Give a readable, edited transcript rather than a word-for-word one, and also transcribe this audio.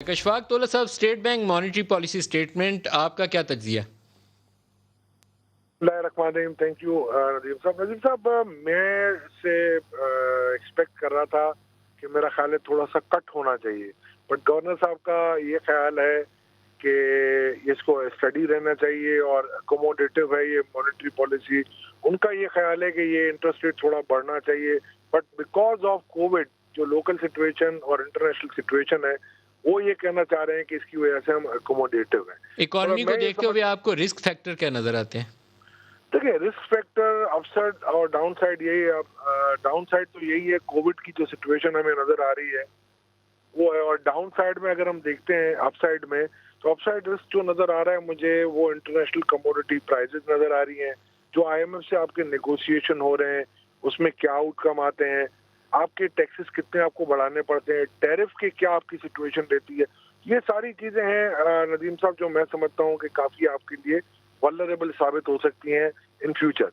اشفاق تولہ صاحب، state bank monetary policy statement, آپ کا کیا تجزیہ؟ بسم اللہ الرحمن الرحیم. تھینک یو ندیم صاحب. ندیم صاحب، میں سے ایکسپیکٹ کر رہا تھا کہ میرا خیال ہے تھوڑا سا کٹ ہونا چاہیے، بٹ گورنر صاحب کا یہ خیال ہے کہ اس کو اسٹڈی رہنا چاہیے اور اکوموڈیٹو ہے یہ مانیٹری پالیسی. ان کا یہ خیال ہے کہ یہ انٹرسٹ ریٹ تھوڑا بڑھنا چاہیے، بٹ بیکاز آف کووڈ جو لوکل سچویشن اور انٹرنیشنل سچویشن ہے، وہ یہ کہنا چاہ رہے ہیں کہ اس کی وجہ سے ہم اکوموڈیٹو ہیں. اکانومی کو دیکھتے ہوئے آپ کو رسک فیکٹر کیا نظر آتے ہیں؟ دیکھیں، رسک فیکٹر اپ سائڈ اور ڈاؤن سائڈ یہی ہے. ڈاؤن سائڈ تو یہی ہے، کووڈ کی جو سچویشن ہمیں نظر آ رہی ہے وہ ہے. اور ڈاؤن سائڈ میں اگر ہم دیکھتے ہیں اپ سائڈ میں، تو اپ سائڈ رسک جو نظر آ رہا ہے مجھے وہ انٹرنیشنل کموڈیٹی پرائزز نظر آ رہی ہیں، جو آئی ایم ایف سے آپ کے نیگوشیشن ہو رہے ہیں، اس میں کیا آؤٹ کم آتے ہیں، آپ کے ٹیکسز کتنے آپ کو بڑھانے پڑتے ہیں، ٹیرف کی کیا آپ کی سچویشن رہتی ہے. یہ ساری چیزیں ہیں ندیم صاحب جو میں سمجھتا ہوں کہ کافی آپ کے لیے ولنریبل ثابت ہو سکتی ہیں ان فیوچر.